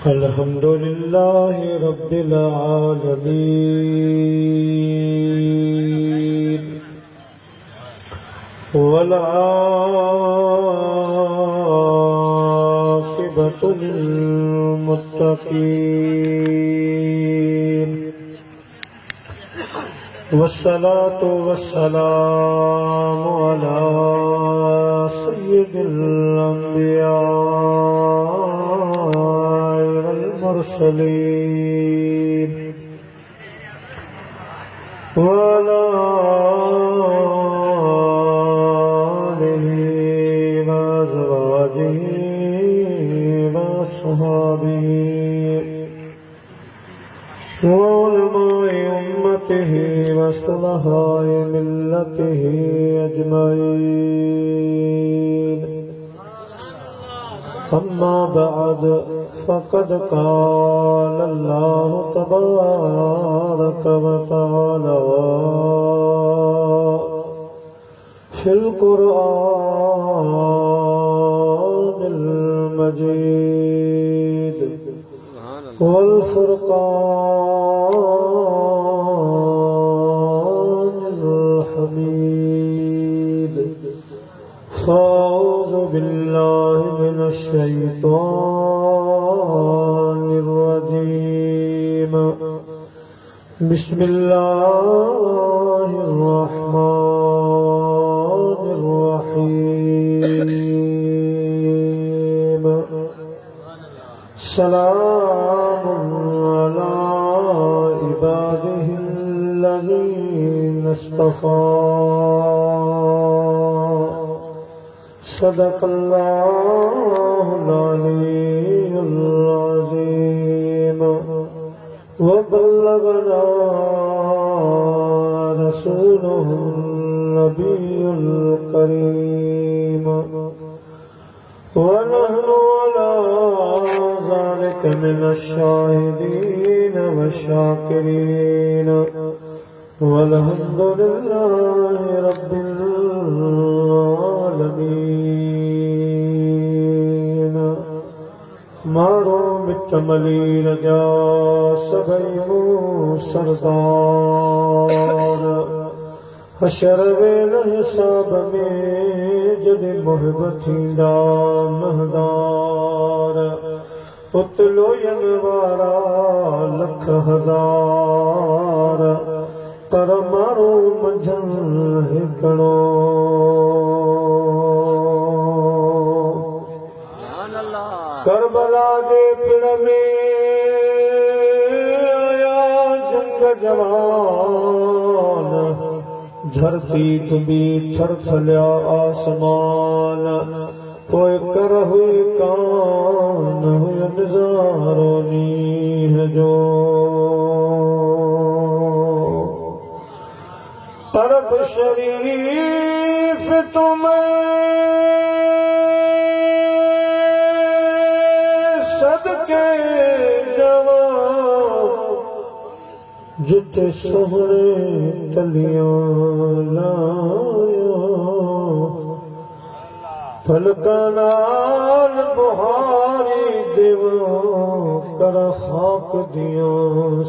अल्हम्दुलिल्लाह रब्बिल आलमीन वल आक़िबतु लिल मुत्तक़ीन वस्सलातु वस्सलामु अला सय्यिदिल अंबिया वल मुरसलीन वअला आलिहि व अज़वाजिहि व अस्हाबिहि व उलमाए उम्मतिहि व सुलहाए मिल्लतिहि अजमईन। अम्मा बअद फ़क़द क़ाल अल्लाहु तबारक व तआला फ़िल क़ुरआनिल मजीद वल फ़ुरक़ानिल हमीद। फ़अऊज़ु बिल्लाहि मिनश शैतानिर रजीम। बिस्मिल्लाहिर रहमानिर रहीम। सलामुन अला इबादिहिल्लज़ीना इस्तफ़ा। सदक़ल्लाहुल अलीयुल अज़ीम व बल्लगना रसूलुहुन नबियुल करीम व नहनु अला ज़ालिका मिनश शाहिदीन व शाकिरीन वल्हम्दुलिल्लाहि रब्बिल आलमीन। मारो मितमली रजा सबैमो सरदार हशर वेल हिसाब में जदे मोहब्बती दा महदार उतलो यनवारा लख हजार पर मारो मंझन हिकड़ो। करबला दे पिण में आया जंग जवान धरती तुम्बी थरथल्या आसमान पोए कर हुए कान हुए नजारो नीह जो। अरब शरीफ तुम्हें सदके जवा जिथे सोहने तलियां लाया फलका नाल बुहारी देवो कर खाक दिया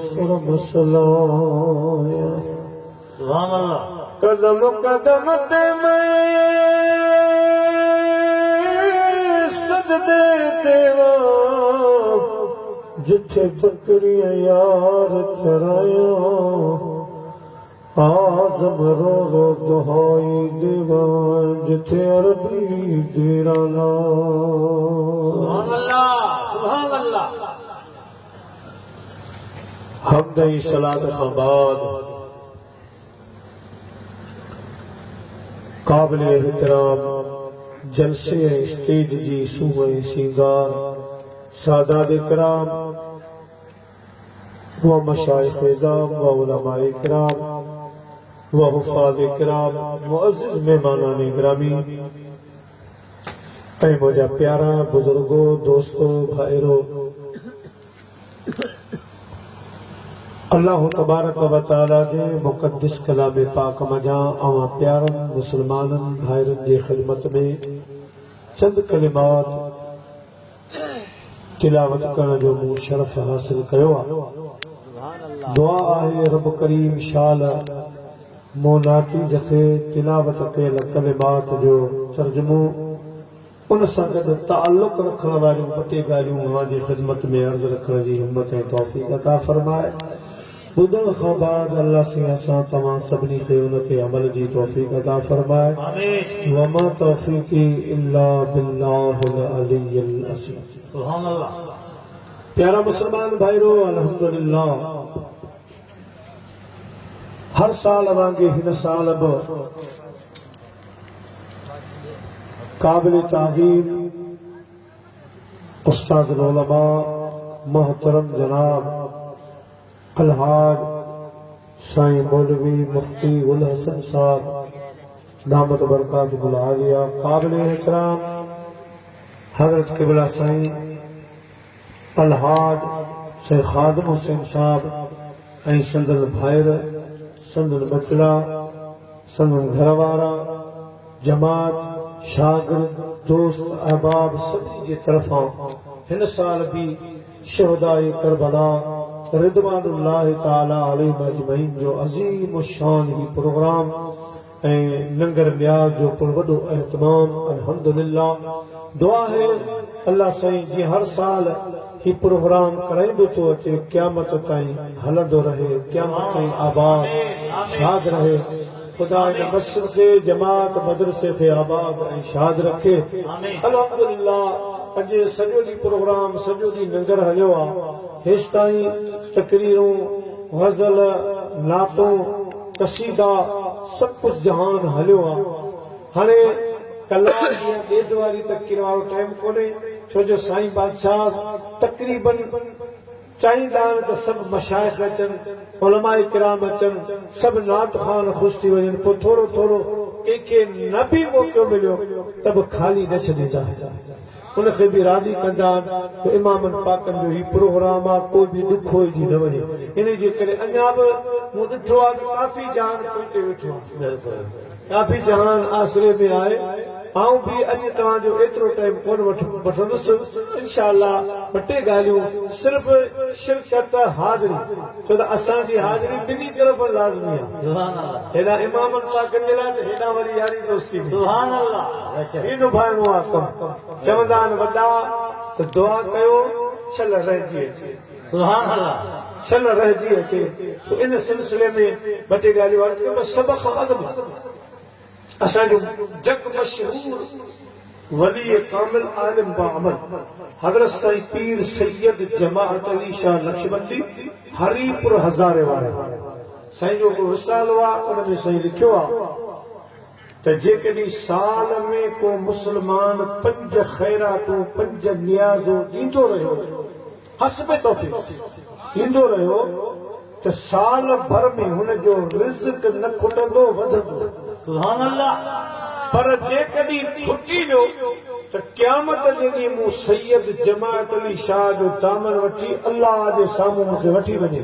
सुर मसलाया। कदम कदम ते मैं सजदे देवा जिथे बकरियां यार चराया आज़म रो रो दुहाई देवा जिथे अरबी देराना। हमदे सलात बाद काबिल एहतराम जलसे स्टेज जी सूबे सिंगार सादात इकराम व मशाइख इज़ाम व उलमाए इकराम व हुफ़ाज़ इकराम मुअज़्ज़िज़ मेहमानान गिरामी ऐ मुझा प्यारा बुजुर्गो दोस्तों भाईरो अल्लाह तबारक व तआला जे मुक़द्दस कलाम पाक मजा अवा प्यारन मुसलमानन भाइरन जी खिदमत में चंद कलिमात तिलावत करण जो मूं शरफ हासिल कयो आहे। दुआ आहे रब करीम शाल मोनाती जखे तिलावत कयल कलिमात जो तर्जुमो उन सां गॾु ताल्लुक़ रखण वारियूं ॿ टे ॻाल्हियूं अवां जी ख़िदमत में अर्ज़ रखण जी हिम्मत ऐं तौफ़ीक़ अता फरमाए। ॿुधण खां बाद अल्लाह से असां तव्हां सभिनी खे उन ते अमल जी तौफ़ीक़ अता फरमाए। वमा तौफ़ीक़ी इल्ला बिल्लाहिल अलिय्यिल अज़ीम। सुभान अल्लाह। प्यारा मुसलमान भाइरो, अल्हम्दुलिल्लाह हर साल वांगे हिन साल बि काबिल ताज़ीम उस्ताद उलमा मोहतरम जनाब अलहाज साईं मौलवी मुफ्ती गुल हसन साहब दामत बरकातुहुल आलिया काबिल एहतराम हजरत किबला साईं अलहाज शेख खादिम हुसैन साहब ऐं संदन भाइर संदन बचड़ा संदन घरवारा जमात शागिर्द दोस्त अहबाब सभी जे तरफां हिन साल भी शहदाए करबला रिदवानुल्लाह ताला अलैहिम अजमईन जो अजीम शान ही प्रोग्राम ऐं लंगर न्याज जो वॾो एहतमाम अल्हम्दुलिल्लाह। दुआ है अल्लाह साईं जी हर साल ही प्रोग्राम कराईंदो थो अचे, क़यामत ताईं हलंदो रहे, क़यामत ताईं आबाद शाद रहे। खुदा इन मस्जिद खे जमात मदरसे खे आबाद ऐं शाद रखे। अल्हम्दुलिल्लाह अॼु सॼो ॾींहुं प्रोग्राम सॼो ॾींहुं लंगर हलियो आहे। हेसि ताईं तकरीरूं गज़ल नातूं कसीदा सभु कुझु जहान हलियो आहे। हाणे कलाक या ॾेढ वारी तकरीर वारो टाइम कोन्हे, छो जो साईं बादशाह तकरीबन चाहींदा आहिनि त सभु मशाइख़ अचनि, उलमाए किराम अचनि, सभु नात ख़ान ख़ुशि थी वञनि। पोइ थोरो थोरो कंहिंखे न बि मौक़ो मिलियो त बि ख़ाली न छॾींदा, उनखे बि राज़ी कंदा आहिनि। इमामनि पाकनि जो ही प्रोग्राम आहे, कोई बि ॾुख होइजी न वञे। इन जे करे अञा बि मूं ॾिठो आहे काफ़ी जहान पहुचे वेठो आहे, काफ़ी जहान आसिरे में आहे। आऊं भी अॼु तव्हांजो एतिरो टाइम कोन वठंदुसि। इंशाअल्लाह ॿ टे ॻाल्हियूं सिर्फ़ शिरकत हाज़िरी, छो त असांजी हाज़िरी ॿिन्ही तरफ़ लाज़मी आहे। हेॾा इमामनि पाकनि जे लाइ हेॾा वरी यारी दोस्ती। सुभान अल्लाह। ही निभाइणो आहे कमु। चवंदा आहिनि वॾा त दुआ कयो छल रहिजी अचे। सुभान अल्लाह। छल रहिजी अचे। तो इन सिलसिले में ॿ टे ॻाल्हियूं अर्ज़ कयो। सभ खां अॻु असांजो जग मशहूर वली कामिल आलिम बाअमल हज़रत साईं पीर सैयद जमाअत अली शाह नक्शबंदी हरीपुर हज़ारे वारे साईं जो को रिसालो आहे, उन में साईं लिखियो आहे त जेकॾहिं साल में को मुसलमान 5 ख़ैरातूं 5 नियाज़ूं ॾींदो रहियो, हस्ब तौफ़ीक़ ॾींदो रहियो, त साल भर में हुनजो रिज़्क़ न खुटंदो, वधंदो। सुभान अल्लाह। पर जेकॾहिं खुटी वियो त क़यामत जे ॾींहुं मूं सैयद जमाअत अली शाह जो दामन वठी अल्लाह जे साम्हूं मूंखे वठी वञे,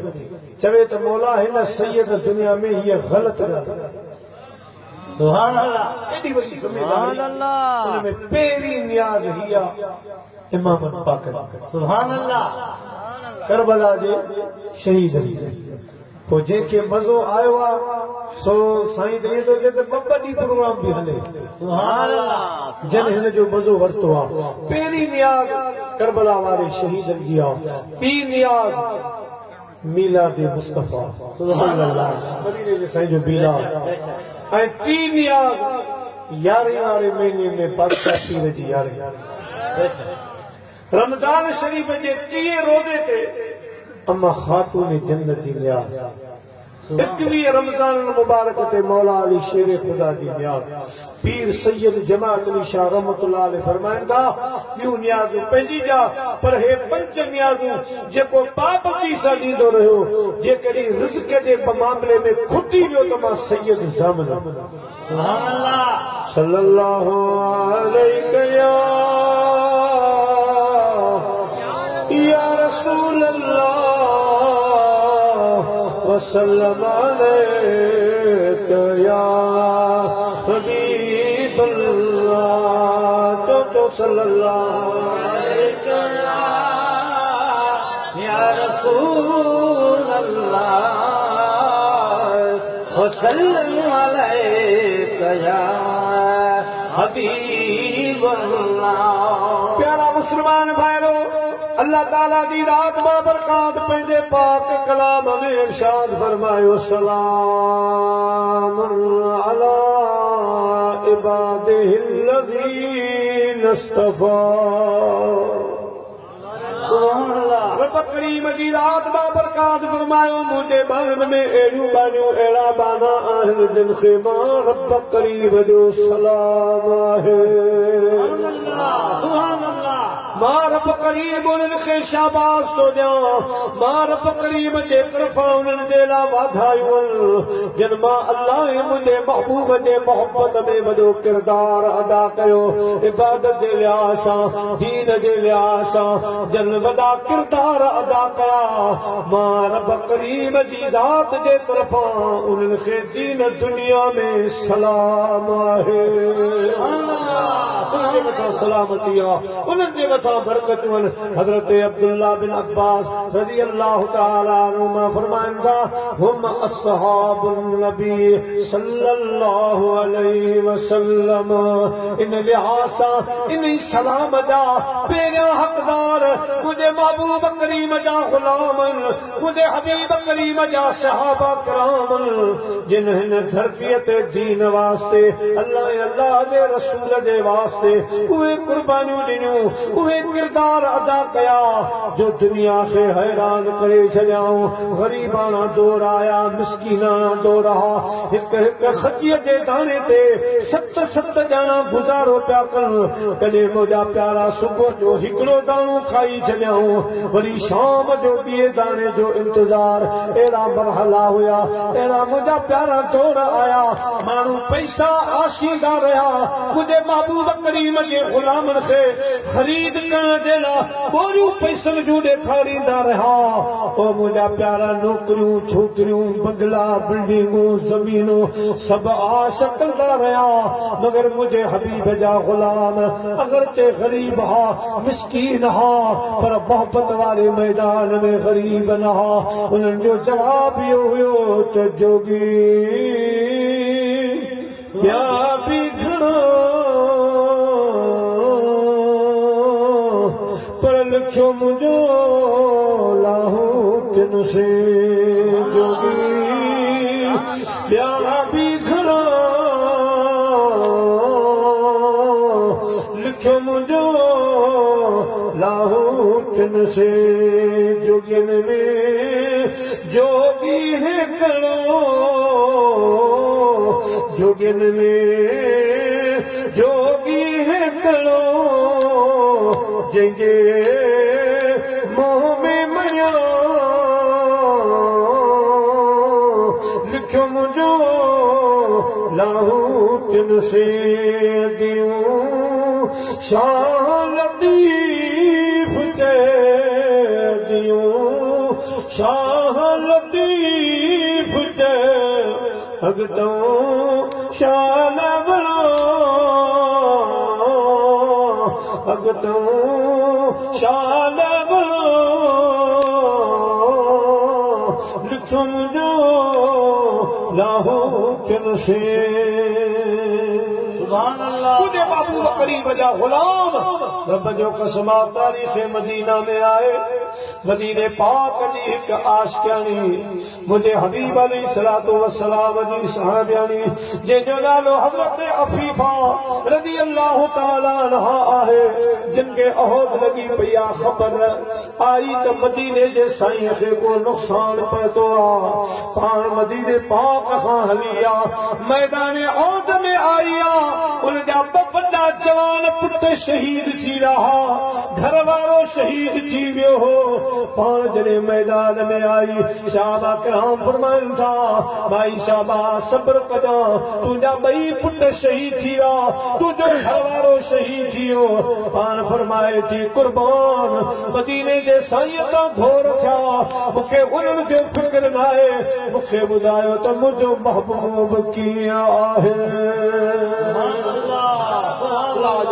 चवे त मौला हिन सैयद दुनिया में हीअ ग़लत ॻाल्हि। सुभान अल्लाह। एॾी वॾी ज़िमेदारी। उन में पहिरीं नियाज़ हीअ आहे इमामनि पाकनि। सुभान अल्लाह। करबला जे शहीद पोइ जंहिंखे मज़ो आयो आहे सो साईं त ईंदो जे त ॿ ॾींहं प्रोग्राम बि हले। सुभान अल्लाह। जन हिन जो मज़ो वरितो आहे। पहिरीं नियाज़ करबला वारे शहीदनि जी आहे। ॿी नियाज़ मीलाद मुस्तफ़ा सल्लल्लाहु मदीने जे साईं जो मीलाद। ऐं टी नियाज़ 11 वारे महीने में बादशाह पीर जी यारी। रमज़ान शरीफ़ जे 30 रोज़े ते अम्मा खातून जन्नत जी नियाज़। 21 रमज़ान मुबारक ते मौला अली शेर खुदा जी नियाज़। पीर सैयद जमाअत अली शाह रहमतुल्लाह अलैह फरमाइंदा ॿियूं नियाज़ूं पंहिंजी जा, पर हे 5 नियाज़ूं जेको पाबंदी सां ॾींदो रहियो, जेकॾहिं रिज़्क़ जे मामले में खुटी वियो त मां सैयद ज़ामन। सुभान अल्लाह। सल्लल्लाहु अलैहि या रसूल अल्लाह वसल्लम अलैका या हबीब अल्लाह। तो सल्लल्लाहु अलैका या रसूल अल्लाह वसल्लम अलैका या हबीब अल्लाह। प्यारा मुसलमान भाइयों, अल्लाह ताला दी रात बाबरकात पंहिंजे पाक कलाम में इरशाद फरमायो, सलाम अला इबादिहिल्लज़ीना इस्तफ़ा। रब करीम जी रात बाबरकात फरमायो, मुझे बारन में एड़ियूं बानियूं अहिड़ा बाना आहिनि जिन खे मां रब करीम जो सलाम आहे। मां रब करीम उन्हनि खे शाबाश थो ॾियां, मां रब करीम जे तरफ़ां उन्हनि जे लाइ वाधायूं आहिनि जिन मां अल्लाह मुंहिंजे महबूब जे मोहब्बत में वॾो किरदार अदा कयो। इबादत जे लिहाज़ सां, दीन जे लिहाज़ सां जन वॾा किरदार अदा कया। मां रब करीम जी ज़ात जे तरफ़ां उन्हनि खे दीन दुनिया में सलाम आहे। उन्हनि जे मथां सलामती आहे, उन्हनि जे मथां बरकतूं आहिनि। हज़रत अब्दुल्लाह बिन अब्बास रज़ी अल्लाह तआला अन्हुमा फरमाइनि था, हुम अस्हाबुन नबी सल्लल्लाहु अलैहि वसल्लम। इन लिहाज़ सां इन सलाम जा पहिरियां हक़दार मुझे महबूब करीम जा गुलाम, मुझे हबीब करीम जा सहाबा किराम, जिन हिन धरतीअ ते दीन वास्ते अल्लाह अल्लाह जे रसूल जे वास्ते उहे कुर्बानियूं ॾिनियूं, उहे किरदार अदा कया जो दुनिया खे हैरान करे छॾियाऊं। ग़रीबाना दौर आया, मिसकीनाना दौर आ, हिक हिक खचीअ जे दाणे ते सत सत ॼणा गुज़ारो पिया कनि। कॾहिं मुंहिंजा प्यारा सुबुह जो हिकिड़ो दाणो खाई छॾियाऊं, वरी शाम जो ॿिए दाणे जो इंतजार। अहिड़ा मरहला हुया, अहिड़ा मुंहिंजा प्यारा दौर आया, माण्हू पैसा आशींदा रहिया मुंहिंजे महबूब करीम जे गुलामनि खे ख़रीद करण जे लाइ ॿोरियूं पैसनि जूं ॾेखारींदा रहिया। ओ मुंहिंजा प्यारा नौकरियूं, छोकिरियूं, बंगला, बिल्डिंगूं, ज़मीनूं सभु आश कंदा रहिया, मगर मुंहिंजे हबीब जा गुलाम अगरचे ग़रीब हा, मिसकीन हा, पर मोहब्बत वारे मैदान में ग़रीब न हा। उन्हनि जो जवाब इहो हुयो त जोगी ॿिया बि घणो पर लिखियो मुंहिंजो लाहू किन से। जोगी ॿिया बि घणो लिखियो मुंहिंजो लाहू किन से। जोगिन में जोगी है कड़ो, जोगिन में जोगी है कड़ो, जंहिंजे मोह में मञियो लिखियो मुंहिंजो लाहू किन से। दियूं शाह लतीफ़ जे, दियूं शाह लतीफ़ जे अॻितों शान बणो, अॻितों शान बणो लिखियो मुंहिंजो लाहू किन से। मुझे महबूब करीम जा गुलाम रब जो कसम तारीख़ मदीना में आए, मदीने पाक जी हिक आशिक़ानी मुझे हबीब अलैहिस्सलातु वस्सलाम जी सहाबियानी जंहिंजो नालो हज़रत अफ़ीफ़ा रज़ी अल्लाह ताला अन्हा आहे, जिनके अहद लगी पई आ ख़बर आई त मदीने जे साईं खे को नुक़सान पहुतो आ। पाण मदीने पाक खां हली आ, मैदान अहद में आई आ, उनजा ॿ वॾा जवान पुट शहीद थी रहा, घर वारो शहीद थी वियो हो। पाण जॾहिं मैदान में आई, शाबा किराम फरमाइन था, भाई शाबा सब्र कजा, तुंहिंजा ॿई पुट शहीद थी विया, तुंहिंजो घर वारो शहीद थी वियो। पाण फरमाए थी, कुर्बान मदीने जे साईं तां घोर थिया, मूंखे उन्हनि जो फिक्र न आहे, मूंखे ॿुधायो त मुंहिंजो महबूब कीअं आहे।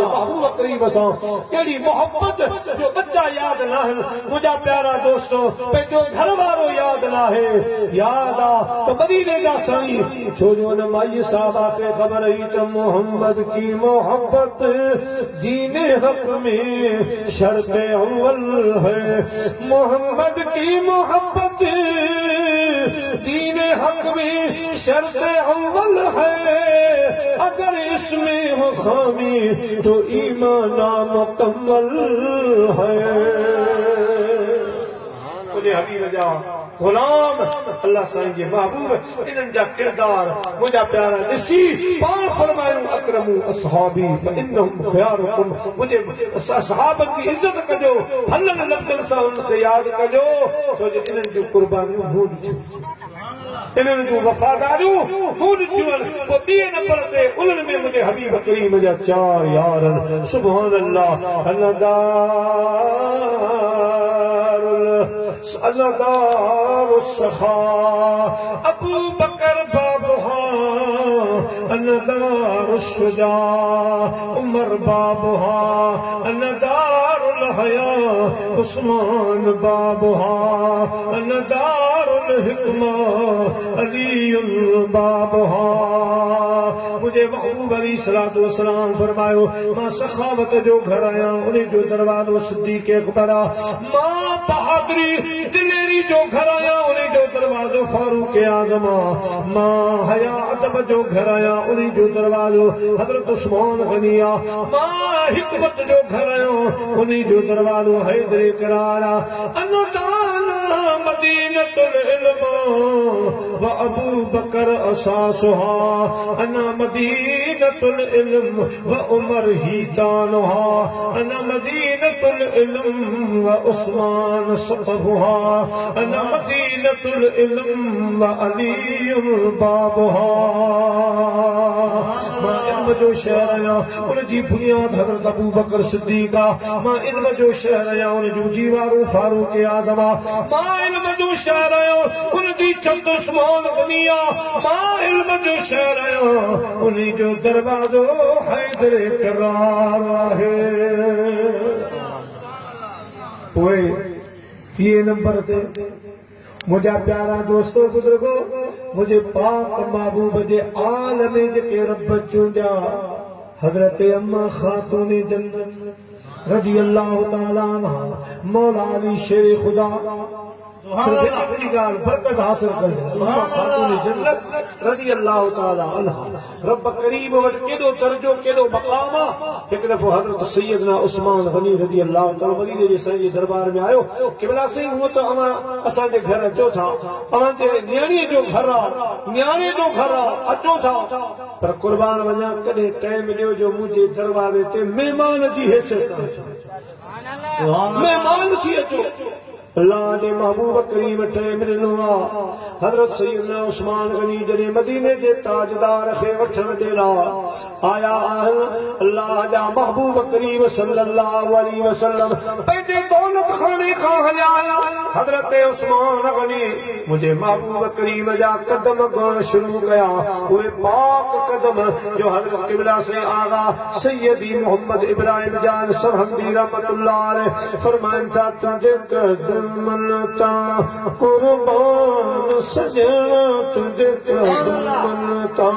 महबूब करीब सां कहिड़ी मोहब्बत जो बच्चा यादि न आहिनि। मुंहिंजा प्यारा दोस्तो, पंहिंजो घर वारो यादि न आहे, यादि आहे त मदीने जा साईं, छो जो हुन माई साहबा खे ख़बर हुई त मोहम्मद की मोहब्बत दीन हक में शर्त अव्वल है, मोहम्मद की मोहब्बत दीन हक में शर्त अव्वल है, अगर इसमें हो खामी तो ईमान नामुकम्मल है। मुझे हबीब जा गुलाम अल्लाह साईं जे महबूब इन्हनि जा किरदार मुंहिंजा प्यारा ॾिसी पाण फरमायूं, अकरमु असहाबी फइन्नहुम ख़ियारुकुम, मुंहिंजे सहाबनि जी इज़त कजो, हलनि लफ़्ज़नि सां उनखे यादि कजो, छो जो इन्हनि जूं कुर्बानियूं मूं ॾिठियूं, इन्हनि जूं वफ़ादारियूं मूं ॾिठियूं आहिनि। पोइ ॿिए नंबर ते उन्हनि में मुंहिंजे हबीब करीम जा 4 यार आहिनि। सुभान अल्लाह। अज़दार सखा अबू बकर बाबुहा, अनदार शुजा उमर बाबुहा, अनदार हया उस्मान बाबुहा, अनदार हिकमा अली बाबुहा। मुझे महबूब अली सलातो सलाम फरमायो, मां सखावत जो घर आहियां, उन जो दरवाज़ो सिद्दीक़ अकबर आहे। मां बहादुरी दिलेरी जो घर आहियां, उन जो दरवाज़ो फारूक आज़म आहे। मां हया अदब जो घर आहियां, उन जो दरवाज़ो हज़रत उस्मान गनी आहे। मां हिकमत जो घर आहियां, उन जो दरवाज़ो हैदर करार आहे। अनुदाना मदीनतुल इल्म व अबू बकर असासुहा, अना मदीनतुल इल्म व उमर हीतानुहा, अना मदीनतुल इल्म व उस्मान सफ़हुहा, अना मदीनतुल इल्म व अली बाबुहा। मां इल्म जो शहर आहियां, उन जी बुनियाद हज़रत अबू बकर सिद्दीक़ आहे। मां इल्म जो शहर आहियां, उन जूं दीवारूं फारूक आज़म आहे। मां इल्म जो शहर आहियां, उन जी छत उस्मान गनी आहे। मां इल्म जो शहर आहियां, उन जो दरवाज़ो हैदर करार आहे। पोइ 3 नंबर ते मुंहिंजा प्यारा दोस्तो बुजुर्गो, मुंहिंजे पाक महबूब जे आल में जेके रब चूंडिया, हज़रत अम्मा खातून जन्नत रज़ी अल्लाह ताला अन्हा, मौला अली शेर खुदा, सिर्फ अपनी गाल बरकत हासिल कर, खातून जन्नत रज़ी अल्लाह ताला अन्हा। रब करीम वटि केॾो दर्जो, केॾो मक़ाम आहे। हिकु दफ़ो हज़रत सैयदना उस्मान गनी रज़ी अल्लाह ताला मदीने जे साईं जे दरबार में आयो। क़िबला साईं, हूअं त अवां असांजे घर अचो था, अवां जे न्याणीअ जो घर आहे, न्याणे जो घर आहे, अचो था, पर कुर्बान वञा, कॾहिं टाइम ॾियो जो मुंहिंजे दरवाज़े ते महिमान जी हैसियत महिमान थी अचो। अल्लाह जे महबूब करीम टाइम ॾिनो आहे। हज़रत सैयदना उस्मान गनी जॾहिं मदीने जे ताजदार खे वठण जे लाइ आया आहिनि, अल्लाह जा महबूब करीम सल्लल्लाहु अलैहि वसल्लम पंहिंजे दौलत खाने खां हलिया आया। हज़रत उस्मान गनी मुंहिंजे महबूब करीम जा कदम ॻणण शुरू कया। उहे पाक कदम जो हज़रत क़िबला से आगा सैयदी मोहम्मद इब्राहिम जान सरहंदी रहमतुल्लाह अलैह फरमाइनि था, तुंहिंजे कदम मनता कुर्बान सजना, तुझे कदम मनता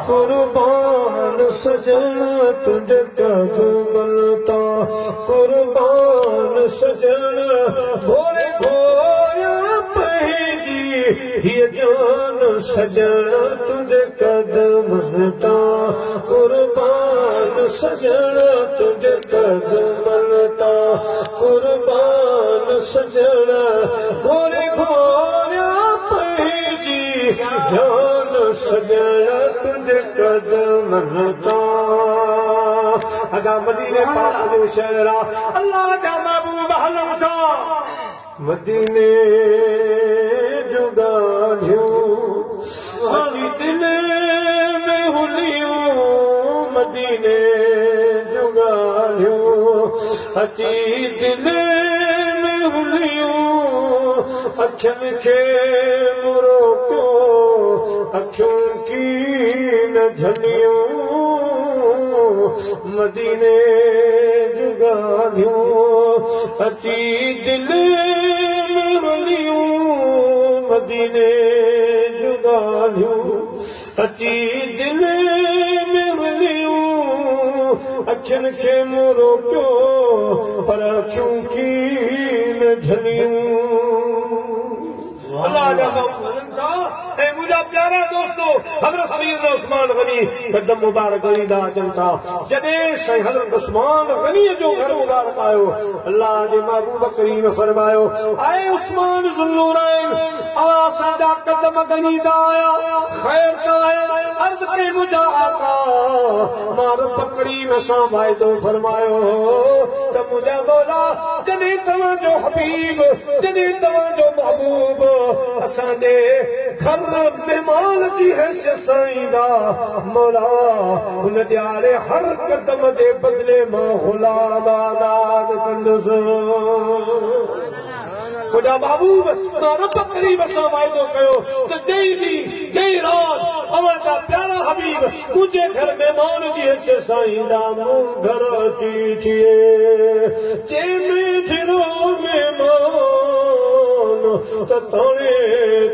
कुर्बान सजना, तुझे कदम मनता कुर्बान सजना। घोड़े घोड़ा पहजी ये जान सजना, तुझे कदम मनता कुर्बान सजना, तुझे कदम मनता कुर्बान सजना। घोड़े घोड़ा पहजी जान सजना, तुझे कदम मनता अदा मदीने पाक जो शहर अल्लाह जा महबूब हलम था मदीने जो गालियों हजी दिल में हुलियों मदीने जो गालियों हजी दिल में हुलियों अखियन के मुरो को अखियों की न झलियों मदीने जुगालियों अची दिल में हुलियों मदीने जुगालियों अची दिल में हुलियों अखियन के मुरो को पर अखियों की न झलियों अल्लाह मुझा प्यारा दोस्तों हजरत सैयद उस्मान गनी कदम मुबारक गनी दा जनता जदे सही हजरत उस्मान गनी जो घर मुबारक आयो अल्लाह दे महबूब करीम फरमायो आए उस्मान जुल्लुरैन आवा सादा कदम गनी दा आया खैर का आया अर्ज के मुझा आका मां रब करीम सा वायदो फरमायो त मुझा बोला जदे तवा जो हबीब जदे तवा जो महबूब असां दे घर मेहमान जी हैसियत साईंदा मौला उन ॾियारे हर कदम जे बदले मां गुलाम आज़ाद कंदुसि मुझा महबूब रब करीम सां वाइदो कयो त जई ॾींहुं जई रात अवां जा प्यारा हबीब मुंहिंजे घर मेहमान जी हैसियत सां ईंदा मूं घर अची थिए जंहिंमें थिरो मेहमान त ताणे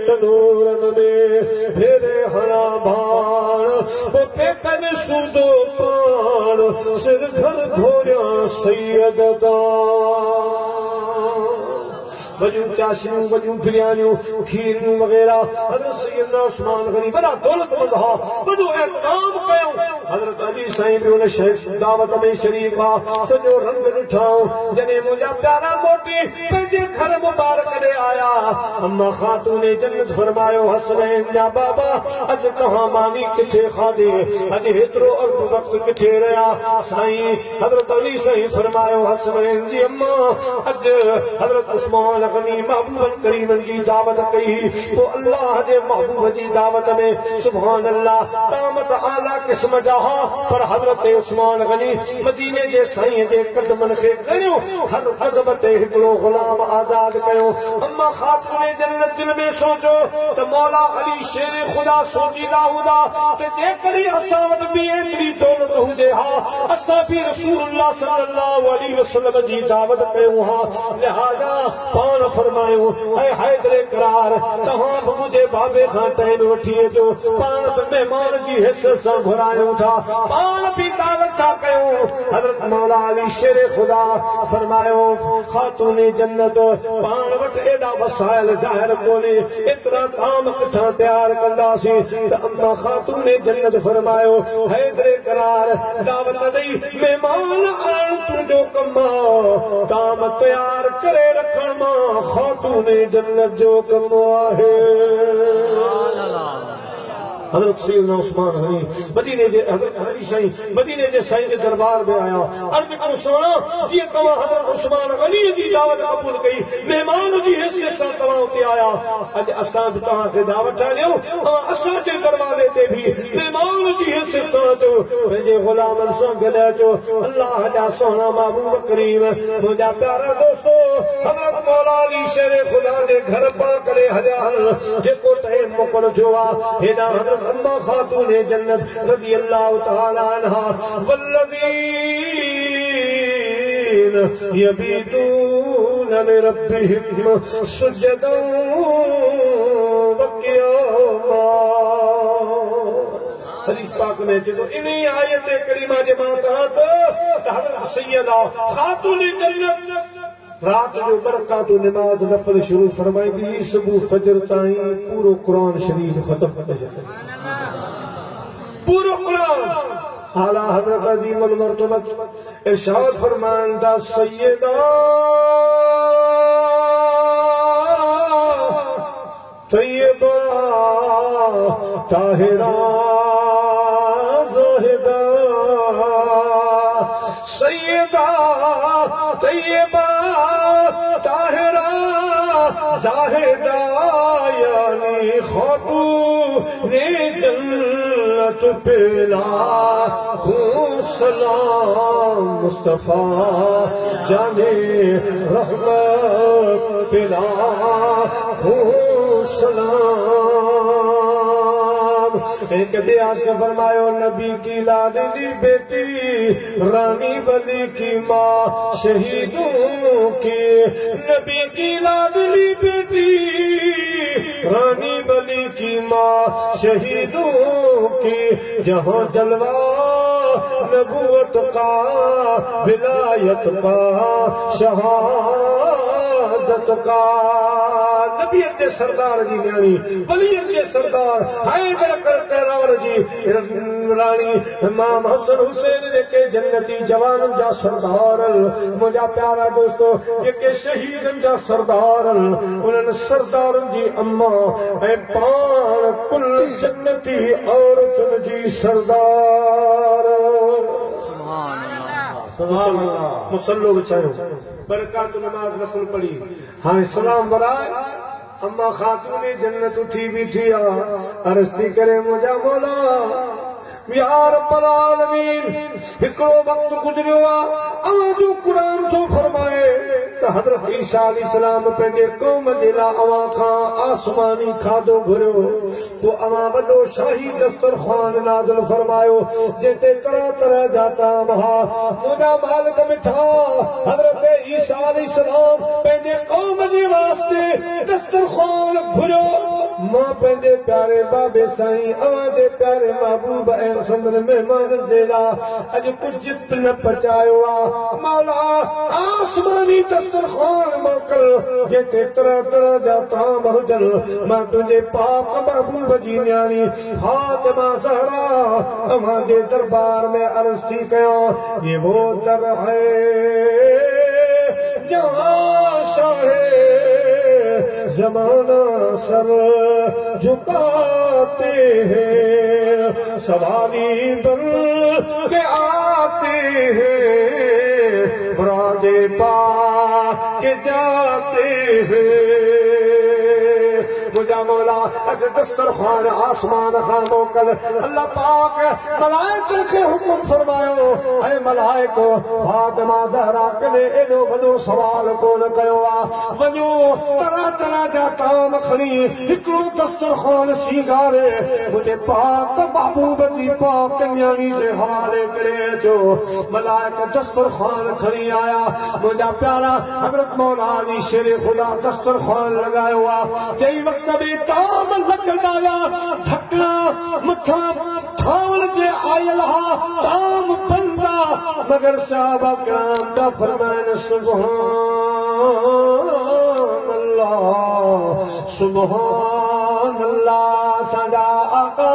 तनूरन में फेरे हणा भाण पेकन सूदो पाण सिर घर घोरिया सैयद दा वजू चाशियूं वजू बिरयानियूं खीरियूं वगैरह हजरत सैयदना उस्मान गनी बड़ा दौलतमंद हा वजू एहतराम कयो हजरत अली साईं भी उन शेख दावत में शरीक हा सजो रंग ॾिठो जने मुंहिंजा प्यारा मोटी पंहिंजे घर मुबारक ॾे आया अम्मा खातून जन्नत फरमायो हसनैन जा बाबा अज तव्हां मानी किथे खाधे अज हेतिरो अर्ध वक्त किथे रहिया साईं हजरत अली साईं फरमायो हसनैन जी अम्मा अज हजरत उस्मान गनी महबूब करीम जी दावत कई तो अल्लाह जे महबूब जी दावत में सुभान अल्लाह दामत आला किस्म जा पर हजरत उस्मान गनी मदीने जे साईं जे कदमन खे करियो हर कदम ते हिकिड़ो गुलाम आजाद कयो अम्मा खातून जन्नत दिल में सोचो त मौला अली शेर खुदा सोचीदा हूंदा त जेकॾहिं असां वटि बि एतिरी दौलत हुजे हा असां बि रसूलुल्लाह सल्लल्लाहु अलैहि वसल्लम जी दावत कयूं हा लिहाजा पान फरमायो ऐ हैदरे करार तव्हां मुंहिंजे बाबे खां टाइम वठी अचो पाण बि मेहमान जी हैसियत सां घुरायूं था पाण बि दावत था कयूं हज़रत मौला अली शेर खुदा फरमायो खातून जन्नत पाण वटि एॾा वसाइल ज़ाहिर कोन्हे एतिरा ताम किथां तयारु कंदासीं त अम्मा खातून जन्नत फरमायो हैदरे करार दावत ॾेई मेहमान आणण तुंहिंजो कमु ताम तयारु करे रखण मां खातून जन्नत जो कमु आहे हजरत सैयदना उस्मान गनी मदीने जे हजरत अली साईं मदीने जे साईं जे दरबार में आया अर्ज करो सोना जी तव्हां हजरत उस्मान गनी जी दावत कबूल कई मेहमान जी हैसियत सां तव्हां उते आया अॼु असां बि तव्हां खे दावत ॾियो असां जे दरवाज़े ते बि मेहमान जी हैसियत सां अचो पंहिंजे गुलामनि सां गॾु अचो अल्लाह जा सोना महबूब करीम मुंहिंजा प्यारा दोस्तो हजरत मौला अली शेर खुदा जे घर पाक ॾे हलिया जेको टाइम मुक़ररु थियो आहे हेॾा अम्मा खातून जन्नत रज़ी अल्लाह तआला अन्हा वल्लज़ीन यबीतून लिरब्बिहिम सुजदन व क़ियामा हदीस पाक में जो इन्हीं आयत करीमा जे मां त हज़रत सैयदा खातून जन्नत रात जो बरकात नमाज नफल शुरू फरमाईंदी सुबह फजर ताईं पूरो कुरान शरीफ खत्म करे पूरो कुरान आला हजरत अजीम अल मर्तबा इरशाद फरमांदा सैयदा तैयबा ताहिरा ज़ाहिदा सैयदा तैयबा ताहिरा ज़ाहिदा यानी खातूने जन्नत पेला सलाम मुस्तफा जाने रहमत पेला सलाम। एक ब्यास ने फरमायो नबी की लाडली बेटी रानी वली की माँ शहीदों की, नबी की लाडली बेटी रानी वली की माँ शहीदों की, जहाँ जलवा नबूवत का विलायत का शहादत का, नबीयत के सरदार जी न्याणी वलीयत के सरदार हैदर करकर जी रानी इमाम हसन हुसैन के जन्नती जवान जा सरदार मुझा प्यारा दोस्तों के शहीदन जा सरदार उन्हनि सरदारन जी अम्मा ऐं पाण कुल जन्नती औरतुन जी सरदार। मुसल्लो विचारो बरकात नमाज रसूल पढ़ी हाणे सलाम बराए अम्मा खातून जन्नत उठी बीठी आ अर्ज़ थी करे मुंहिंजा मौला या रब्बल आलमीन हिकिड़ो वक्त गुज़रियो आ अवां जो क़ुरान थो फरमाए त हज़रत ईसा अलैहिस्सलाम पंहिंजे क़ौम जे लाइ अवां खां आसमानी खाधो घुरियो तो अवां वॾो शाही दस्तरख़्वान नाज़िल फरमायो जिते तरह तरह जा ताम हा मुंहिंजा मालिक मिठा हज़रत ईसा अलैहिस्सलाम पंहिंजे क़ौम जे वास्ते दस्तरख़्वान घुरियो मां पंहिंजे प्यारे बाबे साईं अवां जे प्यारे महबूब ऐं संदन मेहमान जे लाइ अॼु कुझु न पचायो आ मौला आसमानी दस्तरख़्वान मोकल जिते तरह तरह जा ताम हुजनि मां तुंहिंजे पाक महबूब जी न्याणी फातिमा ज़हरा अवां जे दरबार में अर्ज़ थी कयां ये वो दर है जहां शाहे ज़माना सर झुकाते हैं सवारी बन के आते हैं राजे पा के जाते हैं मुझा मौला अज दस्तरख़्वान आसमान खां मोकल अल्लाह पाक मलाइकनि खे हुकुम फरमायो ऐ मलाइको फातिमा ज़हरा कॾहिं एॾो वॾो सवाल कोन कयो आहे वञो तरह तरह जा ताम खणी हिकिड़ो दस्तरख़्वान सींगारे मुंहिंजे पाक महबूब जी पाक न्याणी जे हवाले करे अचो मलाइक दस्तरख़्वान खणी आया मुंहिंजा प्यारा हज़रत मौला अली शेर ख़ुदा दस्तरख़्वान लॻायो आहे चई वक़्त कभी ताम लगना ढकना मथा ठावल जे आयल हा ताम बंदा मगर साहबा कराम दा फरमान सुभान अल्लाह साडा आका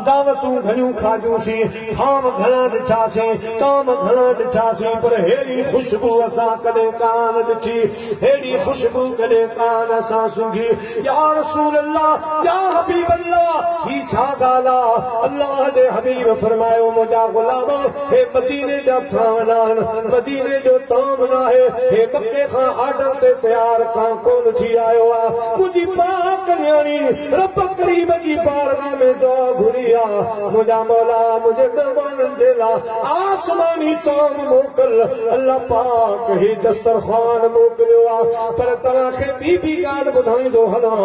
दावतूं घणियूं खाधियूंसीं थाम घणा ॾिठासीं ताम घणा ॾिठासीं पर हेड़ी खुशबू असां कॾहिं कान ॾिठी हेड़ी खुशबू कॾहिं कान असां सुंघी या रसूल अल्लाह या हबीब अल्लाह ही छा ॻाल्हि आहे अल्लाह जे हबीब फरमायो मुंहिंजा ग़ुलाम हे मदीने जा थावन आहिनि मदीने जो ताम न आहे हे मके खां आर्डर ते तयार खां कोन थी आयो आहे मुंहिंजी पाक न्याणी रब करीम जी बारगाह में दुआ घुरी आहे मुंहिंजा मौला मुंहिंजे महिमाननि जे लाइ आसमानी ताम मोकल अल्लाह पाक ही दस्तरख़्वान मोकिलियो आहे पर तव्हांखे ॿी ॻाल्हि ॿुधाईंदो हलां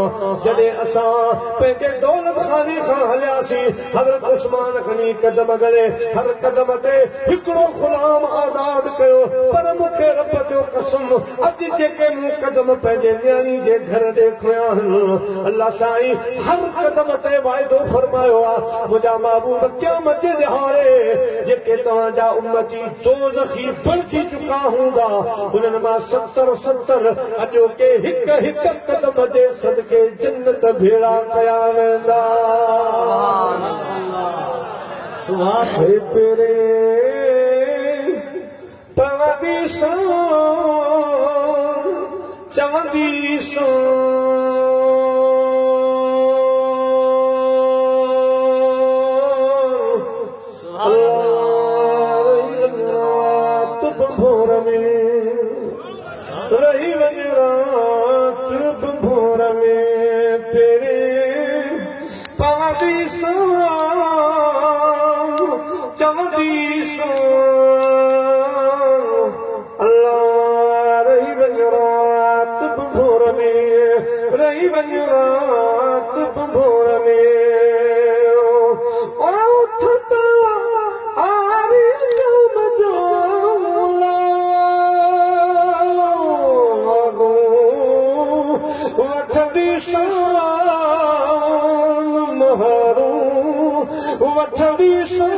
जॾहिं असां पंहिंजे दौलत खाने खां हलियासीं हज़रत उस्मान गनी कदम गड़े हर कदम ते हिकिड़ो ग़ुलाम आज़ाद कयो पर मूंखे रब जो कसम अॼु जेके मूं कदम पंहिंजे न्याणी जे घर ॾे खयां आहिनि अल्लाह साईं हर कदम ते वाइदो फरमायो आहे मुंहिंजा महबूब क़यामत जे ॾिहाड़े जेके तव्हांजा उम्मती दोज़खी बणिजी चुका हूंदा उन्हनि मां 70 अॼोके हिकु हिकु कदम जे सदके जन्नत भेड़ा कया वेंदा हे पेरे पवंदी सो चवंदी सो Allah rahi banyarat bhor mein rahi banyarat bhor mein o thata aari jam jola go wathdi san maharu wathdi san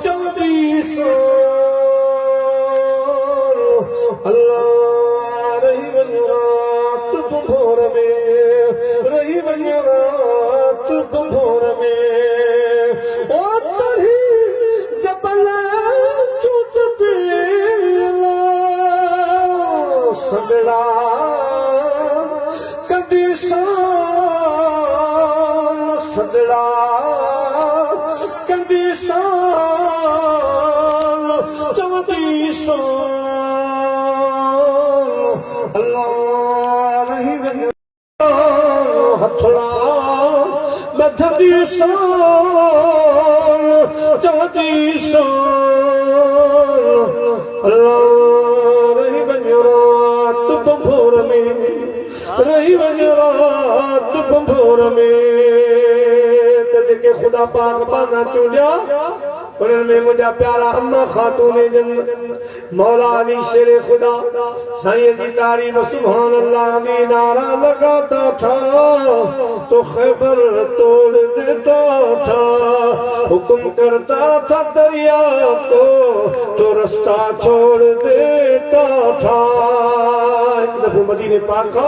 jodi Allah rahi banyarat bhor mein rahi banyarat bhor mein o chadhi jabal chutte la sagda kadi san sagda kadi san jodi san Allah rahi banyarat hathla badhdi san jodi san Allah rahi banyarat bhor mein rahi banyarat bhor mein tadke khuda pak bana chulya उनमें मुझा प्यारा अम्मा खातून जन्नत मौला अली शेर खुदा साईं जी तारीफ सुभान अल्लाह भी नारा लगाता था तो खैबर तोड़ देता था हुक्म करता था दरिया को तो रास्ता छोड़ देता था एक दफो मदीने पाक का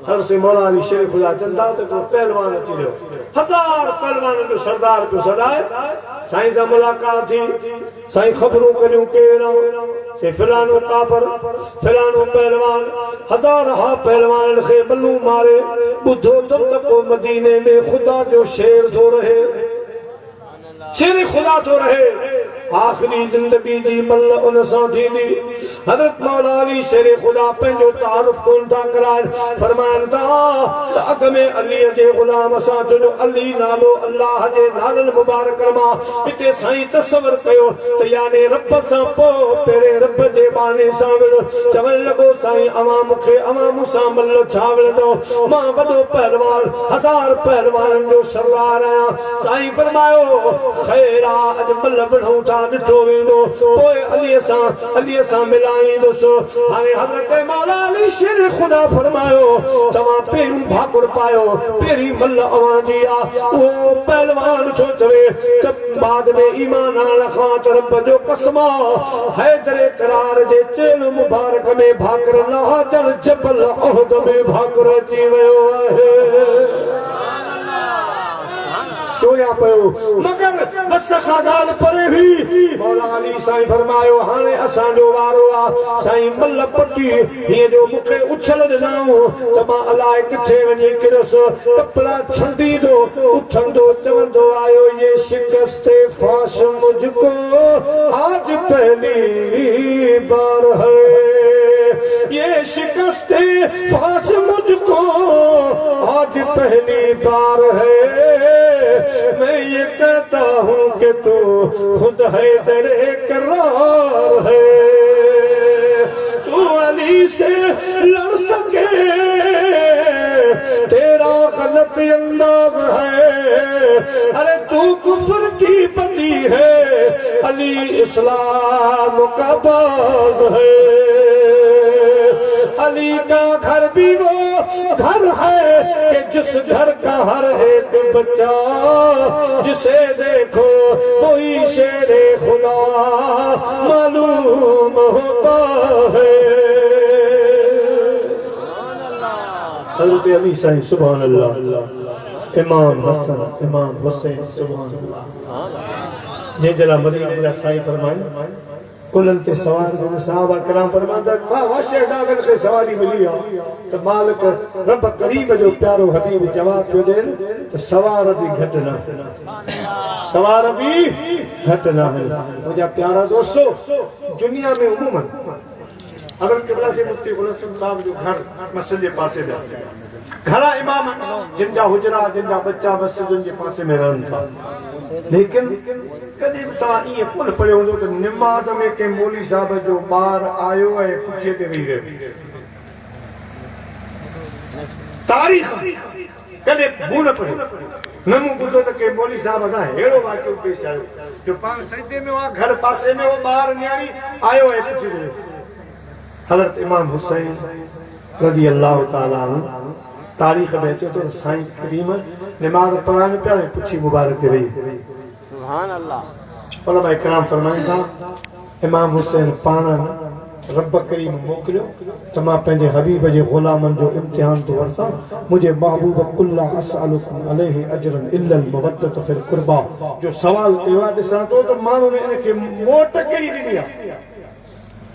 हर से मौला अली शेर खुदा चंदा तो पहलवान अची रहो 1000 पहलवान जो सरदार को सदाए साईं से मुलाकात थी साईं खबरों करियो केरा से फलानो काफर फलानो पहलवान 1000 हा पहलवान लिखे बल्लू मारे बुद्धो तब तक मदीने में खुदा जो शेर तो रहे शेर खुदा तो रहे आखिरी जिंदगी जी मल उन सां थींदी हज़रत मौला अली शेर खुदा पंहिंजो तारुफ कोन था कराइनि फरमाइनि था त अॻ में अलीअ जे ग़ुलाम सां जो अली नालो अल्लाह जे नालनि मुबारक मां हिते साईं तसवर कयो त याने रब सां पोइ पहिरें रब जे बाने सां विढ़ चवणु लॻो साईं अवां मूंखे अवां मूंसां मल छा विढ़ंदो मां वॾो पहलवान 1000 पहलवाननि जो सरदार आहियां साईं फरमायो ख़ैर अॼु मल विढ़ूं था ॾिठो वेंदो पोइ अलीअ सां मिलाईंदुसि हाणे हज़रत मौला अली शेर खुदा फरमायो तव्हां पहिरियों भाकुर पायो पहिरीं मल अवां जी आहे उहो पहलवान छो चवे त बाद में ईमान आणण खां त रब जो कसम हैदर करार जे चेल मुबारक में भाकुर न अचण जबल उहद में भाकुर अची वियो आहे चोरिया पयो मगर बस खादाल परे हुई मौला अली साईं फरमायो हाणे असां जो वारो आ साईं मल पटी ये जो मुखे उछल ॾिनाऊं त मां अलाए किथे वञी किरस कपड़ा छंडींदो उथंदो चवंदो आयो ये शिकस्ते फाश मुझको आज पहली बार है ये शिकस्ते फाश मुझको आज पहली बार है मैं ये कहता हूँ कि तू खुद है तेरे करार है तू अली से लड़ सके तेरा गलत अंदाज है अरे तू कुफ्र की पति है अली इस्लाम का बाज है अली का घर भी वो घर है कि जिस घर का हर एक बच्चा जिसे देखो कोई शेरे खुदा मालूम होता है हज़रत अली साईं सुभान अल्लाह इमाम हसन इमाम हुसैन सुभान अल्लाह जे जला मदीने जा साईं फरमाइन कुलन ते सवार साहबा कराम फरमांदा वाह शहजादन के सवारी मिली आ तो मालिक रब करीम जो प्यारो हबीब जवाब पियो ॾियन त सवार भी घटना मुझा प्यारा दोस्तों दुनिया में उमूमन अगर किबला से मुफ्ती गुल हसन साहब जो घर मस्जिद के पासे में घणा इमाम जिन जा हुजरा जिन जा बच्चा मस्जिदुनि जे पासे में रहनि था, लेकिन कॾहिं बि तव्हां ईअं कोन पढ़ियो हूंदो त निमाज़ में कंहिं मौलवी साहिब जो ॿार आयो ऐं पुछे ते वेही रहियो। तारीख़ कॾहिं मूं न पढ़ियो, न मूं ॿुधो त कंहिं मौलवी साहिब सां अहिड़ो वाक़ियो पेश आयो जो पाण सजदे में हुआ, घर पासे में हो, ॿार न्याणी आयो ऐं पुछे ते वेही। हज़रत इमाम हुसैन रज़ी अल्लाह ताला अन्हु तारीख़ में अचे थो साईं करीम निमाज़ पढ़ाइनि पिया ऐं पुछी मुबारक ते वेही। सुभान अल्लाह। उलमा इकराम फरमाइनि था इमाम हुसैन पाण रब करीम मोकिलियो त मां पंहिंजे हबीब जे ग़ुलामनि जो इम्तिहान थो वरितां। मुंहिंजे महबूब कुल्ला असअलुकुम अलैहि अजरन इल्लल मवद्दत फिल कुर्बा जो सवाल कयो आहे। ॾिसां थो त माण्हू ने इनखे मोट कहिड़ी ॾिनी आहे,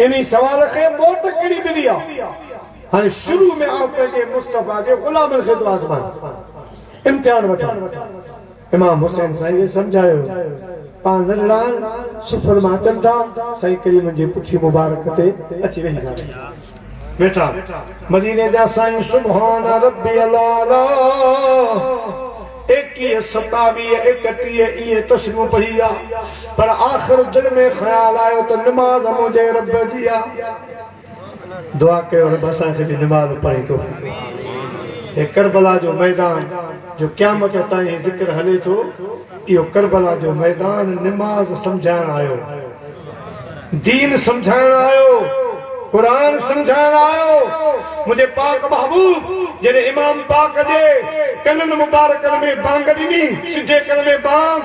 इन सवाल खे मोट कहिड़ी मिली आहे। हाणे शुरू में आप पंहिंजे मुस्तफ़ा जे ग़ुलामनि खे थो आज़माए इम्तिहान वठां। इमाम हुसैन साईं सम्झायो पाण नंढड़ा सुफर मां अचनि था, साईं करीम जे पुठी मुबारक ते अची वेही वेठा। मदीने जा साईं सुभान रब्बियल आला 21 27 31 इहे तस्बीह पढ़ी आहे, पर आख़िर दिल में ख्याल आयो त नमाज़ मुंहिंजे रब जी आहे। दुआ कयो रब असांखे बि नमाज़ पढ़ी थो। हे करबला जो मैदान जो क़यामत ताईं ज़िक्र हले थो, इहो करबला जो मैदान नमाज़ समझाइण आयो, दीन समझाइण आयो, कुरान समझाइण आयो। मुंहिंजे पाक महबूब जॾहिं इमाम पाक जे कननि मुबारकनि में बांग ॾिनी, सिधे कन में बांग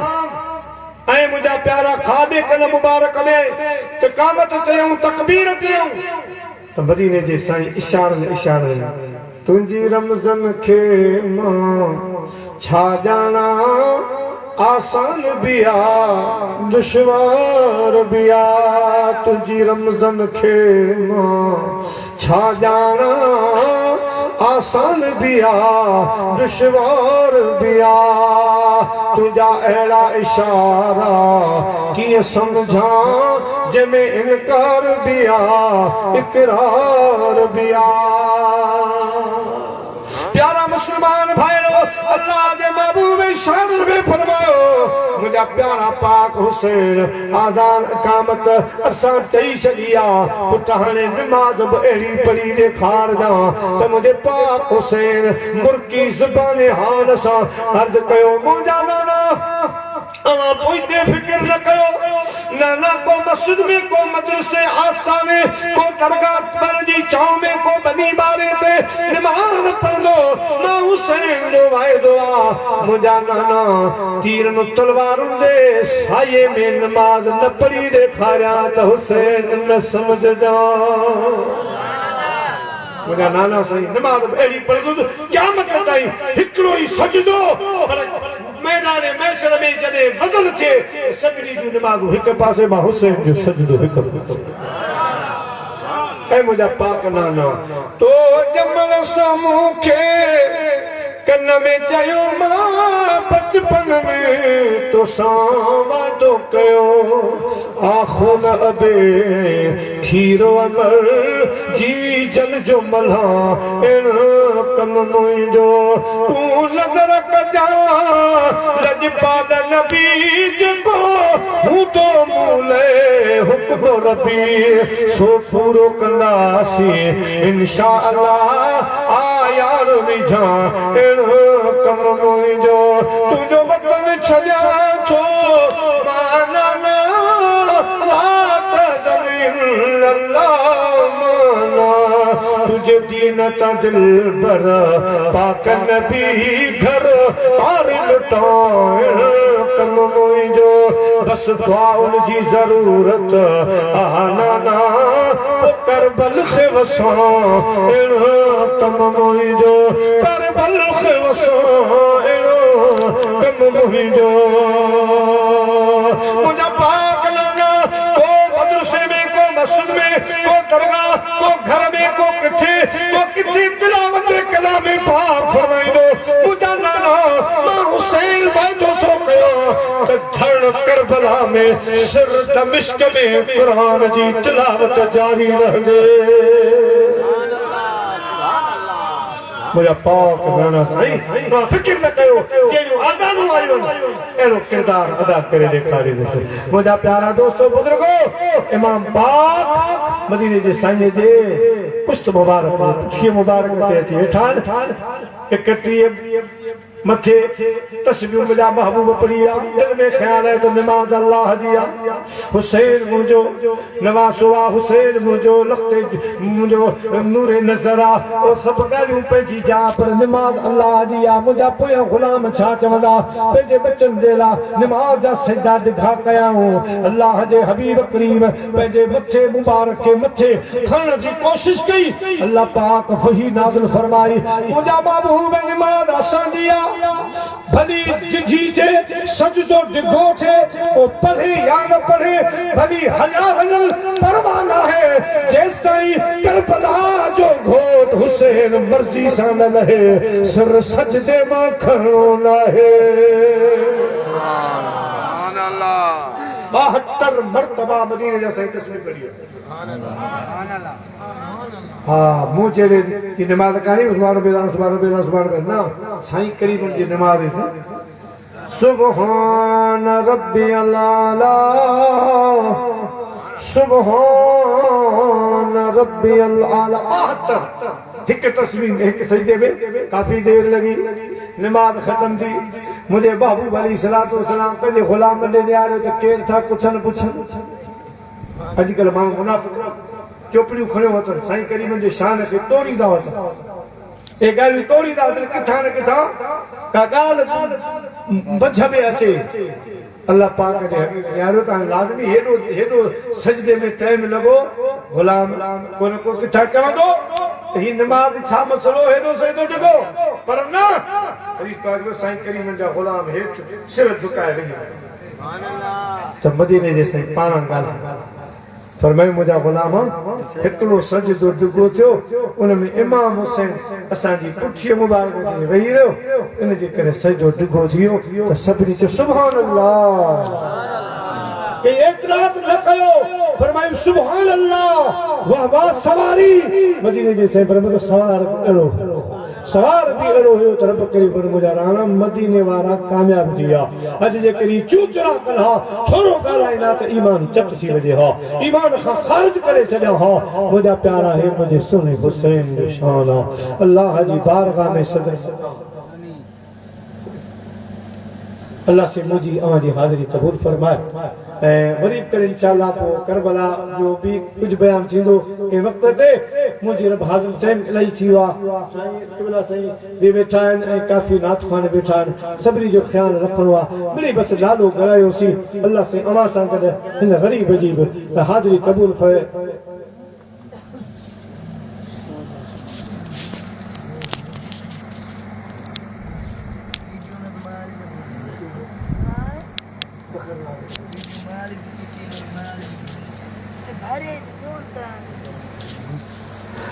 ऐं मुंहिंजा प्यारा खाॿे कन मुबारक में इक़ामत कयूं, तकबीर कयूं त मदीने जे साईं इशारनि इशारनि तुंहिंजी रमज़न खे मां छा ॼाणा, आसान भी आ दुश्वार भी आ। तुझी रमज़न खे मां छा ॼाणा, आसान भी आ दुश्वार भी आ। तुझा अहिड़ा इशारा कीअं समझा जंहिंमें इनकार भी आ इकरार भी आ। प्यारा मुसलमान भाइरो, अल्लाह जे महबूब शान में फरमायो मुंहिंजा प्यारा पाक हुसैन आज़ान इक़ामत असां चई छॾी आहे, पुट हाणे नमाज़ बि अहिड़ी पढ़ी ॾेखारजां त मुंहिंजे पाक हुसैन मुर्की ज़ुबान हाल सां अर्ज़ कयो मुंहिंजा नाना अवां पोइते फिक्र न कयो, नाना को मस्जिद में, को मदरसे आस्थाने, को दरगाह पर जी छांव में, को बनी बारे ते नमाज़ पढ़ंदो। मां हुसैन जो वाइदो आहे मुंहिंजा नाना तीरनि तलवारुनि जे साये में नमाज़ न पढ़ी ॾेखारियां त हुसैन न समझदा। मुंहिंजा नाना साईं नमाज़ अहिड़ी पढ़ंदो क़यामत ताईं हिकिड़ो ई सजदो, पर मैदान महशर में जॾहिं वज़न थिए सभिनी जूं नमाज़ूं हिक पासे मां हुसैन जो सजदो हिक पासे। ऐं मुंहिंजा पाक नाना तो जमल सां मूंखे कन में चयो मां बचपन में तोसां वादो कयो, आखो न अबे खीरो अमर जी जन जो मल्हा इन कम मुंहिंजो तूं नज़र कजा लजपाल नबी जेको हूंदो मूले हुक्म रबी सो पूरो कंदासीं इंशा अल्लाह। आयार विझा कम मुंहिंजो तुंहिंजो वतन छॾिया थो माना तुझे दीन ता दिल भर पाक नबी घर पार लुटाइण कम मुंहिंजो बस दुआ उनजी ज़रूरत नाना करबल खे वसां अहिड़ो कम मुंहिंजो करबल खे वसां अहिड़ो कम मुंहिंजो। मुंहिंजा पाक नाना को मदरसे में, को मस्जिद में, को दरगाह, को घर में, को किथे तिलावत कलाम पाक फरमाईंदो। मुंहिंजा नाना मां हुसैन वाइदो थो कयो त धड़ करबला में सिर दमिश्क में कुरान जी तिलावत जारी रहंदे। मुझा पाक गाना साईं तो फिक्र न कयो केड़ियूं आदानूं आयूं एड़ो किरदार अदा करे ॾेखारे दे मुझा प्यारा दोस्तों बुजुर्गो इमाम पाक मदीने जे साईं जे पुष्ट मुबारक पुठिए मुबारक ते अची वेठा इकट्ठी मथे तस्बीह मुझा महबूब पढ़िया दिल में ख्याल है तो नमाज अल्लाह दिया हुसैन मुझो नवासुआ हुसैन मुझो लखते मुझो नूरे नजरा ओ सब गालियों पे जी जा पर नमाज अल्लाह दिया मुझा पोया गुलाम छा चवंदा पंहिंजे बचन जे ला नमाज जा सजदा दिखा कया हूं अल्लाह जे हबीब करीम पंहिंजे मथे मुबारक के मथे खणण जी कोशिश कई अल्लाह पाक वही नाज़िल फरमाई मुझा महबूब नमाज असां दिया भली जिंजी थे सजदो डिगो थे वो पढ़े या न पढ़े भली हजा वजल परवाना है जेस ताई करबला जो घोट हुसैन मर्जी सा न लहे सर सजदे मां खड़ो न है सुभान अल्लाह 72 मर्तबा मदीने जा सही तस्वीर पढ़ियो सुभान अल्लाह हाँ मुँह जेड़े की नमाज कानी सुभान अल्लाह ना साईं करीम जी नमाज है सुभान रब्बियल आला सुभान रब्बियल आला एक तस्वीर एक सजदे में काफी देर लगी नमाज खत्म थी मुझे महबूब अलैहिस्सलातु वस्सलाम पंहिंजे गुलाम ॾे निहारियो त केर था पुछन अॼुकल्ह माण्हू मुनाफ़िक़ चोपड़ियूं खणियो वठनि साईं करीम जे शान खे तोड़ींदा वठनि ए ॻाल्हियूं तोड़ींदा वठनि किथां न किथां का ॻाल्हि बझ में अचे अल्लाह पाक जे यारो त लाज़मी हेॾो सजदे में टाइम लॻो गुलाम को न को किथां चवंदो त ही नमाज छा मसलो हेॾो सजदो डिगो पर न हदीस पाक में साईं करीम जा गुलाम हेठि सिर झुकाए वेही सुभान अल्लाह त मदीने जे साईं पाण ॻाल्हि फरमाए मुझा गुलाम हिकिड़ो सजदो डिगो थियो उनमें इमाम हुसैन असांजी पुठीअ मुबारक ते वेही रहियो इन जे करे सजदो डिगो थियो त सभिनी चयो सुभान अल्लाह के एतराज़ न कयो फरमाए सुभान अल्लाह वाह वाह सवारी मदीने जे साईं फरमाए सवार अड़ो सवार भी अड़ो हो त रब करीम पर मुझा राणा मदीने वारा कामयाब थिया अज जे करी चूचरा कला थोरो ॻाल्हाईंदा त ईमान चट थी वञे हा ईमान खां ख़ारिज करे छॾियो हा मुझा प्यारा हे मुझे सुने हुसैन जो शान अल्लाह जी बारगाह में सदर अल्लाह से मुझी अवां जी हाज़िरी कबूल फरमाए वरी कर इंशाअल्लाह को करबला जो भी कुछ बयान थींदो के वक्त ते मुझे रब हाज़िर टाइम इलाही थी वा साईं किबला साईं भी बैठा आहिनि काफ़ी नात खान बैठा आहिनि सभिनी जो ख्याल रखणो आहे मिली बस लालो करायोसीं अल्लाह से अवां सां गॾु हिन ग़रीब जी बि हाज़िरी कबूल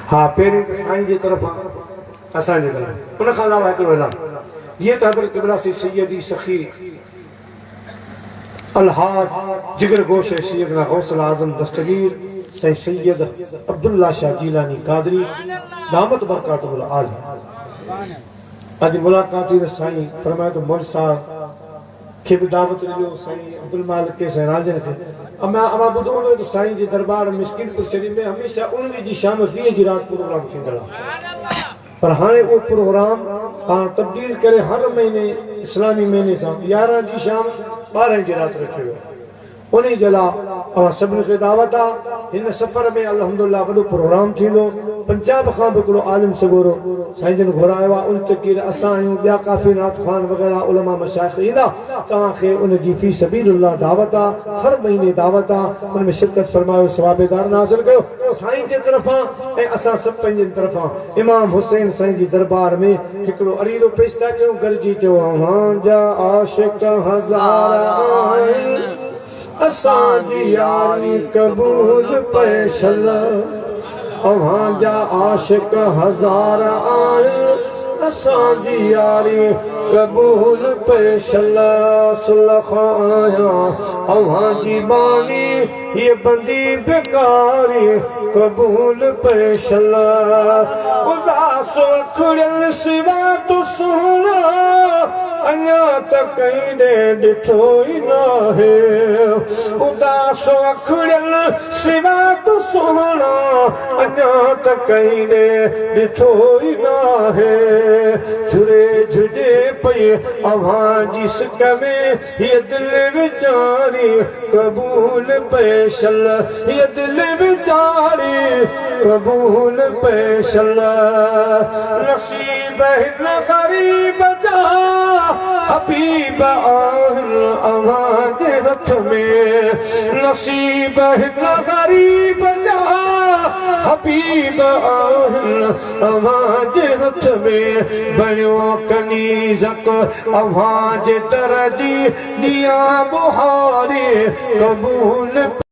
हाँ पेरी साईं जी तरफ असांजे तरफ उन खां अलावा हिकिड़ो ऐलान ये तो हज़रत किबला से सैयदी सखी अलहाज जिगर गोश सैयदना गौसुल आज़म दस्तगीर सैयद अब्दुल्ला शाह जीलानी कादरी दामत बरकातुल आली आज मुलाकात थी साईं फरमाए तो मोल साहब के भी दावत ॾिनो साईं अब्दुल मालिक के साईं राजन के अमा ॿुधो हूंदो त साईं जी दरबार मिस्किनपुर शरीफ में हमेशा उन्हनि जी शाम 20 जी रात प्रोग्राम थींदो पर हाणे वो प्रोग्राम पाण तब्दील करे हर महीने इस्लामी महीने सां 11 जी शाम 12 जी रात रखियो वियो उन्हीं जे लाइ सभिनी खे दावत आहे हिन सफ़र में अल्हम्दुलिल्लाह वॾो प्रोग्राम थींदो पंजाब खां बि हिकिड़ो आलिम सगोरो साईं जन घुरायो आहे उन तकीर असां आहियूं ॿिया काफ़ी नात ख़ान वग़ैरह उलमा मशाइख़ ईंदा तव्हांखे उन जी फी सबीलिल्लाह दावत आहे हर महीने दावत आहे उन में शिरकत फरमायो सवाबेदार हासिल कयो साईं जे तरफ़ां ऐं असां सभु पंहिंजे तरफ़ां इमाम हुसैन साईं जी दरबार में हिकिड़ो अरीदो पेश था कयूं गॾिजी चयो अव्हांजा आशिक़ हज़ार आहिनि असांजी यारी कबूल पैशल अव्हांजा आशिक़ हज़ार आहिनि असांजी यारी कबूल पैशला सुलख आया अवां जी बानी ये बंदी बेकारी कबूल पैशला उदास अखड़ियल सिवा तू सोना अञा त कहीं ॾिठो ई न है उदास अखड़ियल सिवा तू सोना अञा त कहीं ॾिठो ई न है झुरे झुजे पई अवां जी सिक में ये दिल विचारी कबूल पैशल ये दिल विचारी कबूल पैशल नसीब हिन ग़रीब जा हबीब आहिन अवां जे हथ में नसीब हिन ग़रीब जा हबीब आहिन अवां जे हथ में बणियो कनीज़क अवां जे दर जी दिया बुहारी कबूल